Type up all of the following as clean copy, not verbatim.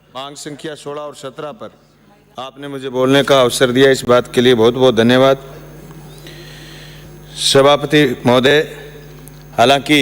मांग संख्या 16 और 17 पर आपने मुझे बोलने का अवसर दिया, इस बात के लिए बहुत बहुत धन्यवाद। सभापति महोदय, हालांकि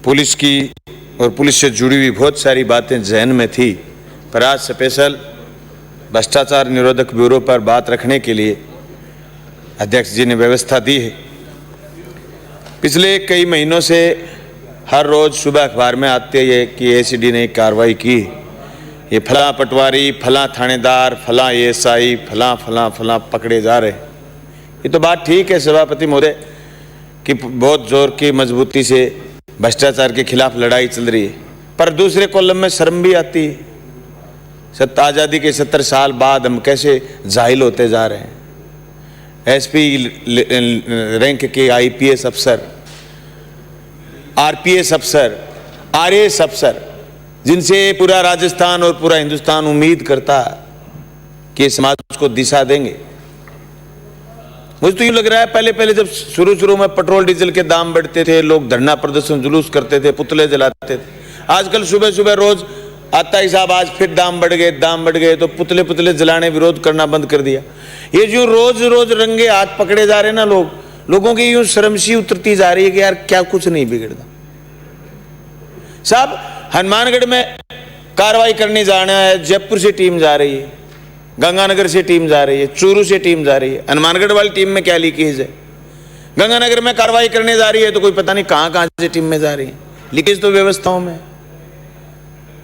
पुलिस की और पुलिस से जुड़ी हुई बहुत सारी बातें जहन में थी, पर आज स्पेशल भ्रष्टाचार निरोधक ब्यूरो पर बात रखने के लिए अध्यक्ष जी ने व्यवस्था दी है। पिछले कई महीनों से हर रोज सुबह अखबार में आते हैं कि एसीडी ने कार्रवाई की, ये फला पटवारी, फला थानेदार, फला एएसआई, फला फला फला पकड़े जा रहे हैं। ये तो बात ठीक है सभापति महोदय कि बहुत जोर की मजबूती से भ्रष्टाचार के खिलाफ लड़ाई चल रही है, पर दूसरे कॉलम में शर्म भी आती है। आज़ादी के 70 साल बाद हम कैसे जाहिल होते जा रहे हैं। एसपी रैंक के आईपीएस अफसर, आरपीएस अफसर, आरएएस अफसर, जिनसे पूरा राजस्थान और पूरा हिंदुस्तान उम्मीद करता है कि समाज को दिशा देंगे। मुझे तो यूँ लग रहा है पहले जब शुरू में पेट्रोल डीजल के दाम बढ़ते थे, लोग धरना प्रदर्शन जुलूस करते थे, पुतले जलाते थे। आजकल सुबह रोज आता ही साहब आज फिर दाम बढ़ गए, तो पुतले जलाने विरोध करना बंद कर दिया। ये जो रोज रंगे हाथ पकड़े जा रहे हैं ना लोगों की यूं शर्मशी उतरती जा रही है कि यार क्या कुछ नहीं बिगड़ता। साहब हनुमानगढ़ में कार्रवाई करने जाना है, जयपुर से टीम जा रही है, गंगानगर से टीम जा रही है, चूरू से टीम जा रही है। हनुमानगढ़ वाली टीम में क्या लीकेज है? गंगानगर में कार्रवाई करने जा रही है तो कोई पता नहीं कहां से टीम में जा रही है। लीकेज तो व्यवस्थाओं में।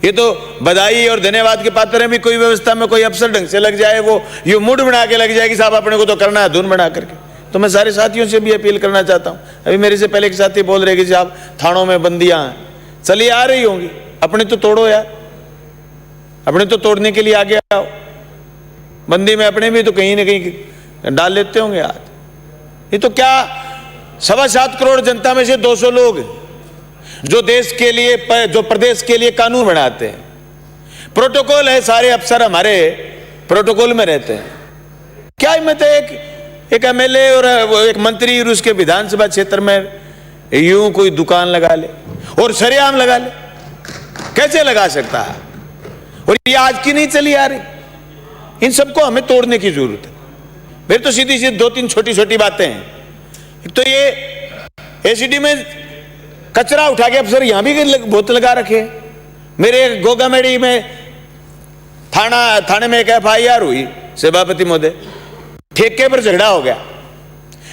ये तो बधाई और धन्यवाद के पात्र है भी कोई व्यवस्था में कोई अफसर ढंग से लग जाए, वो ये मूड बना के लग जाए कि साहब अपने को तो करना है धुन बना करके। तो मैं सारे साथियों से भी अपील करना चाहता हूं। अभी मेरे से पहले एक साथी बोल रहे कि साहब थानों में बंदियां हैं, चलिए आ रही होंगी, अपने तो तोड़ो यार, अपने तो तोड़ने के लिए आगे आओ। बंदी में अपने भी तो कहीं ना कहीं डाल लेते होंगे यार। ये तो क्या 7.25 करोड़ जनता में से 200 लोग जो देश के लिए, जो प्रदेश के लिए कानून बनाते हैं। प्रोटोकॉल है, सारे अफसर हमारे प्रोटोकॉल में रहते हैं। क्या हिम्मत है एक एमएलए और एक मंत्री और उसके विधानसभा क्षेत्र में यूं कोई दुकान लगा ले और सरेआम लगा ले? कैसे लगा सकता है? और ये आज की नहीं चली आ रही। इन सबको हमें तोड़ने की जरूरत है। मेरे तो सीधी 2-3 छोटी बातें हैं। एक तो ये एसीडी में कचरा उठा के अफसर यहां भी बोतल लगा रखे। मेरे गोगामेड़ी में थाने में एक FIR हुई सभापति महोदय, ठेके पर झगड़ा हो गया।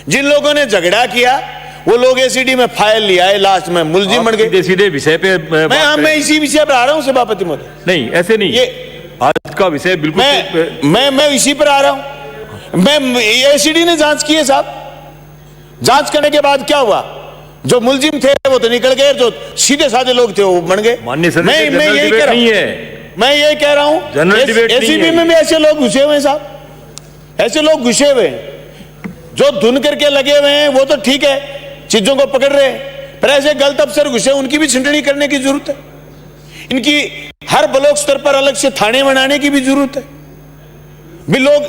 जिन लोगों ने झगड़ा किया वो लोग एसीडी में फाइल लिया है, लास्ट में मुलजिम बन गए। सीधे विषय पे मैं इसी विषय पर आ रहा हूं सभापति महोदय। नहीं ऐसे नहीं, ये आज का विषय बिल्कुल मैं इसी पर आ रहा हूं। मैं एसीडी ने जांच की है साहब। जांच करने के बाद क्या हुआ? जो मुलजिम थे वो तो निकल गए, जो सीधे साधे लोग थे वो बन गए। मैं यही कह रहा हूं एसीबी में भी ऐसे लोग घुसे हुए हैं साहब, ऐसे लोग घुसे हुए हैं जो धुन करके लगे हुए हैं। वो तो ठीक है, चीजों को पकड़ रहे हैं, पर ऐसे गलत अफसर घुसे, उनकी भी छंटनी करने की जरूरत है। इनकी हर ब्लॉक स्तर पर अलग से थाने बनाने की भी जरूरत है। भी लोग,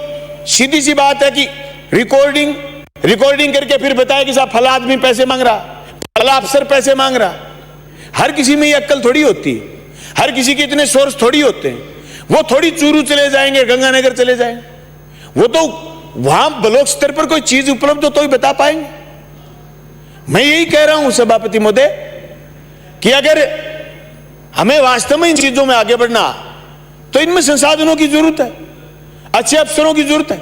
सीधी सी बात है कि रिकॉर्डिंग करके फिर बताए कि साहब फला आदमी पैसे मांग रहा, फला अफसर पैसे मांग रहा। हर किसी में ये अक्ल थोड़ी होती है, हर किसी के इतने सोर्स थोड़ी होते हैं। वो थोड़ी चूरू चले जाएंगे, गंगानगर चले जाएंगे, वो तो वहां ब्लॉक स्तर पर कोई चीज उपलब्ध हो तो ही बता पाएंगे। मैं यही कह रहा हूं सभापति महोदय कि अगर हमें वास्तव में इन चीजों में आगे बढ़ना तो इनमें संसाधनों की जरूरत है, अच्छे अफसरों की जरूरत है।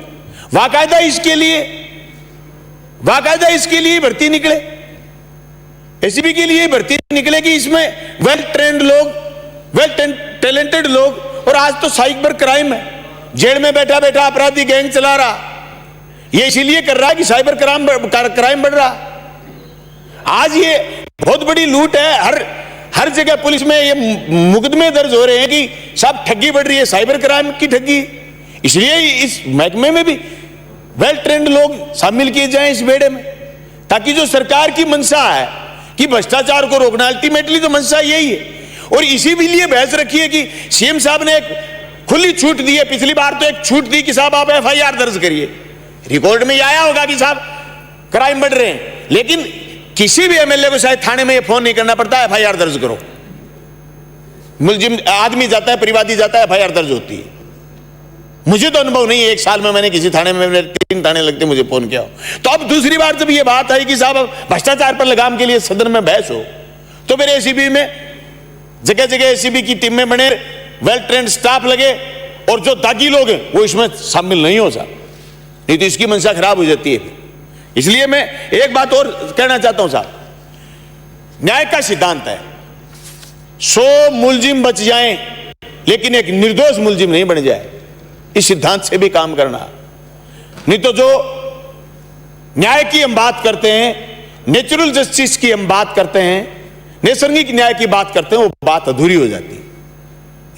बाकायदा इसके लिए भर्ती निकले, एसीबी के लिए भर्ती निकले कि इसमें वेल ट्रेंड लोग, वेल टैलेंटेड लोग। और आज तो साइबर क्राइम है, जेल में बैठा अपराधी गैंग चला रहा, ये इसीलिए कर रहा है कि साइबर क्राइम बढ़ रहा। आज ये बहुत बड़ी लूट है। हर जगह पुलिस में ये मुकदमे दर्ज हो रहे हैं कि साहब ठगी बढ़ रही है, साइबर क्राइम की ठगी। इसलिए इस महकमे में भी वेल ट्रेंड लोग शामिल किए जाएं इस बेड़े में, ताकि जो सरकार की मंशा है कि भ्रष्टाचार को रोकना, अल्टीमेटली तो मंशा यही है। और इसी भी लिए बहस रखी है कि सीएम साहब ने एक खुली छूट दी है। पिछली बार तो एक छूट दी कि साहब आप FIR दर्ज करिए, रिकॉर्ड में आया होगा कि साहब क्राइम बढ़ रहे हैं, लेकिन किसी भी एमएलए को शायद थाने में ये फोन नहीं करना पड़ता, FIR दर्ज करो। मुलजिम आदमी जाता है, परिवादी जाता है, एफआईआर दर्ज होती है। मुझे तो अनुभव नहीं है, एक साल में मैंने किसी थाने में, मेरे 3 थाने लगते मुझे फोन किया हो। तो अब दूसरी बार जब ये बात आई कि साहब भ्रष्टाचार पर लगाम के लिए सदन में बहस हो, तो मेरे एसीबी में जगह जगह एसीबी की टीमें बने, वेल ट्रेंड स्टाफ लगे, और जो दागी लोग हैं वो इसमें शामिल नहीं हो सकते, नहीं तो इसकी मंशा खराब हो जाती है। इसलिए मैं एक बात और कहना चाहता हूं साहब, न्याय का सिद्धांत है 100 मुलजिम बच जाएं लेकिन एक निर्दोष मुलजिम नहीं बन जाए, इस सिद्धांत से भी काम करना। नहीं तो जो न्याय की हम बात करते हैं, नेचुरल जस्टिस की हम बात करते हैं, नैसर्गिक न्याय की बात करते हैं, वो बात अधूरी हो जाती है।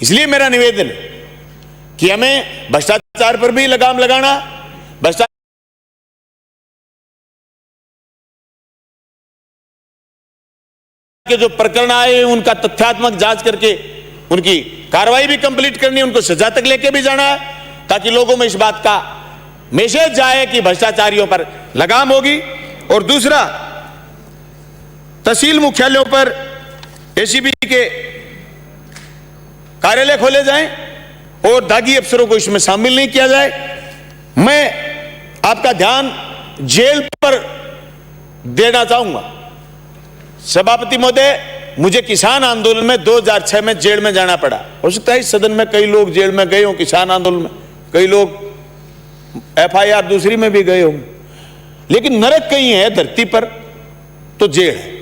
इसलिए मेरा निवेदन है कि हमें भ्रष्टाचार पर भी लगाम लगाना, भ्रष्टाचार के जो प्रकरण आए उनका तथ्यात्मक जांच करके उनकी कार्रवाई भी कंप्लीट करनी, उनको सजा तक लेके भी जाना है, ताकि लोगों में इस बात का मैसेज जाए कि भ्रष्टाचारियों पर लगाम होगी। और दूसरा, तहसील मुख्यालयों पर एसीबी के कार्यालय खोले जाएं और दागी अफसरों को इसमें शामिल नहीं किया जाए। मैं आपका ध्यान जेल पर देना चाहूंगा। सभापति महोदय, मुझे किसान आंदोलन में 2006 में जेल में जाना पड़ा। हो सकता है इस सदन में कई लोग जेल में गए हों किसान आंदोलन में, कई लोग एफआईआर दूसरी में भी गए हों, लेकिन नरक कहीं है धरती पर तो जेल है।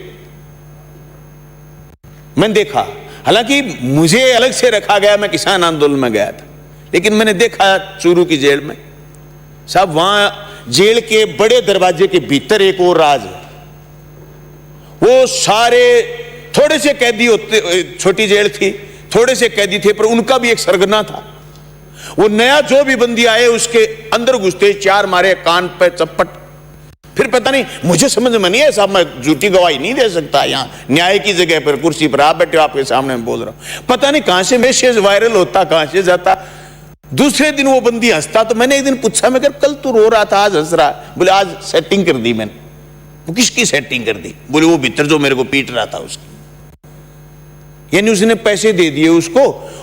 मैंने देखा, हालांकि मुझे अलग से रखा गया, मैं किसान आंदोलन में गया था, लेकिन मैंने देखा चूरू की जेल में साहब, वहां जेल के बड़े दरवाजे के भीतर एक और राज है। वो सारे थोड़े से कैदी होते, छोटी जेल थी, थोड़े से कैदी थे, पर उनका भी एक सरगना था। वो नया जो भी बंदी आए उसके अंदर घुसते 4 मारे कान पे चप्पट। फिर पता नहीं, मुझे समझ में नहीं है साहब, मैं झूठी गवाही नहीं दे सकता यहाँ न्याय की जगह पर, कुर्सी पर आप बैठे हो, आपके सामने मैं बोल रहा हूं, पता नहीं कहां से मैसेज वायरल होता, कहां से जाता। दूसरे दिन वो बंदी हंसता, तो मैंने एक दिन पूछा, मैं कल तू रो रहा था, आज हंस रहा है। बोले आज सेटिंग कर दी मैंने। वो किसकी सेटिंग कर दी? बोले वो भीतर जो मेरे को पीट रहा था उसकी। यानी उसने पैसे दे दिए उसको,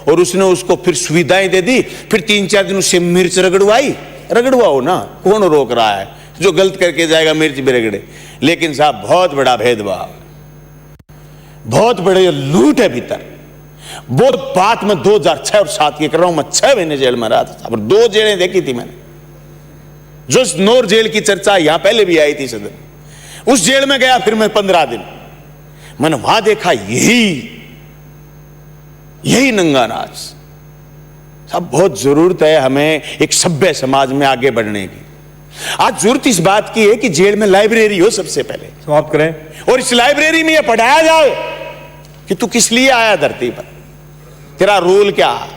और उसने उसको फिर सुविधाएं दे दी, फिर 3-4 दिन उससे मिर्च रगड़वाई। रगड़वाओ ना, कौन रोक रहा है? जो गलत करके जाएगा मिर्च भी रगड़े। लेकिन साहब बहुत बड़ा भेदभाव, बहुत बड़े लूट है भीतर। वो बात मैं 2006 और 2007 की कर रहा हूं। मैं 6 महीने जेल में रहा था, 2 जेलें देखी थी मैंने। जो नोर जेल की चर्चा यहां पहले भी आई थी सदन, उस जेल में गया फिर मैं 15 दिन। मैंने वहां देखा यही नंगा नाच। साहब बहुत जरूरत है हमें एक सभ्य समाज में आगे बढ़ने की। आज जरूरत इस बात की है कि जेल में लाइब्रेरी हो, सबसे पहले समाप्त करें। और इस लाइब्रेरी में यह पढ़ाया जाए कि तू किस लिए आया धरती पर, तेरा रोल क्या है।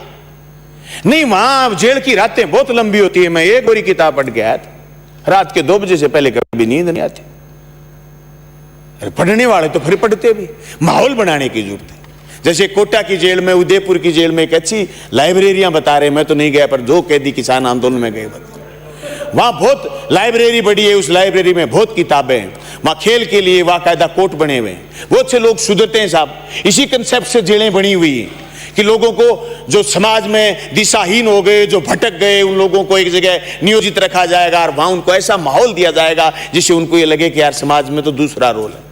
नहीं, वहां जेल की रातें बहुत लंबी होती है। मैं एक गोरी किताब पढ़ के आया था, रात के 2 बजे से पहले कभी नींद नहीं आती। पढ़ने वाले तो फिर पढ़ते भी, माहौल बनाने की जरूरत है। जैसे कोटा की जेल में, उदयपुर की जेल में एक अच्छी लाइब्रेरियां बता रहे, मैं तो नहीं गया, पर जो कैदी किसान आंदोलन में गए बता, वहां बहुत लाइब्रेरी बड़ी है। उस लाइब्रेरी में बहुत किताबें हैं, वहां खेल के लिए बाकायदा कोर्ट बने हुए हैं। बहुत से लोग सुधरते हैं साहब। इसी कंसेप्ट से जेलें बनी हुई हैं कि लोगों को जो समाज में दिशाहीन हो गए, जो भटक गए, उन लोगों को एक जगह नियोजित रखा जाएगा और वहां उनको ऐसा माहौल दिया जाएगा जिससे उनको ये लगे कि यार समाज में तो दूसरा रोल है।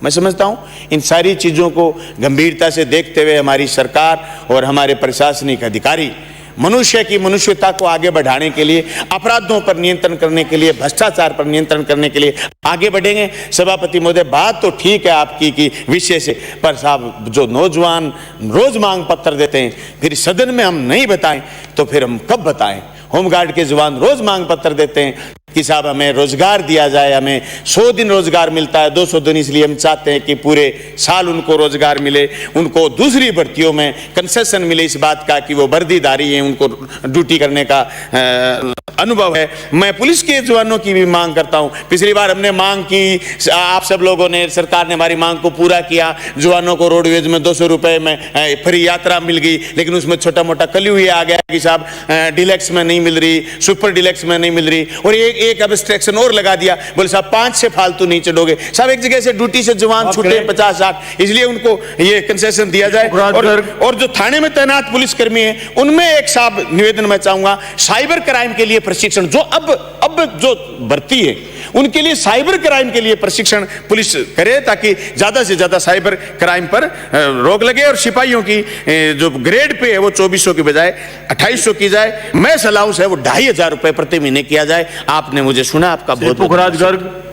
मैं समझता हूं इन सारी चीजों को गंभीरता से देखते हुए हमारी सरकार और हमारे प्रशासनिक अधिकारी मनुष्य की मनुष्यता को आगे बढ़ाने के लिए, अपराधों पर नियंत्रण करने के लिए, भ्रष्टाचार पर नियंत्रण करने के लिए आगे बढ़ेंगे। सभापति महोदय, बात तो ठीक है आपकी कि विषय से, पर साहब जो नौजवान रोज मांग पत्र देते हैं, फिर सदन में हम नहीं बताएं तो फिर हम कब बताएं? होमगार्ड के जवान रोज मांग पत्र देते हैं कि साहब हमें रोजगार दिया जाए, हमें 100 दिन रोजगार मिलता है, 200 दिन, इसलिए हम चाहते हैं कि पूरे साल उनको रोजगार मिले, उनको दूसरी भर्तियों में कंसेशन मिले इस बात का कि वो वर्दीधारी हैं, उनको ड्यूटी करने का अनुभव है। मैं पुलिस के जवानों की भी मांग करता हूं। पिछली बार हमने मांग की, आप सब लोगों ने, सरकार ने हमारी मांग को पूरा किया। जवानों को रोडवेज में 200 रुपए में फ्री यात्रा मिल गई, लेकिन उसमें छोटा मोटा कलयू ये आ गया कि साहब डिलक्स में नहीं मिल रही, सुपर डिलक्स में नहीं मिल रही। और एक एब्स्ट्रैक्शन और लगा दिया, बोले साहब 5 से फालतू नहीं चढ़ोगे। साहब एक जगह से ड्यूटी से जवान छूटे 50-60, इसलिए उनको ये कंसेशन दिया जाए। और जो थाने में तैनात पुलिसकर्मी है उनमें एक साहब निवेदन मैं चाहूंगा, साइबर क्राइम के लिए प्रशिक्षण, जो अब जो भर्ती है उनके लिए साइबर क्राइम के लिए प्रशिक्षण पुलिस करे, ताकि ज्यादा से ज्यादा साइबर क्राइम पर रोक लगे और सिपाहियों की जो ग्रेड पे है वो 2400 की बजाय 2800 की जाए। मैं सलाह से वो 2500 रुपए प्रति महीने किया जाए। आपने मुझे सुना, आपका बहुत पुखराज गर्ग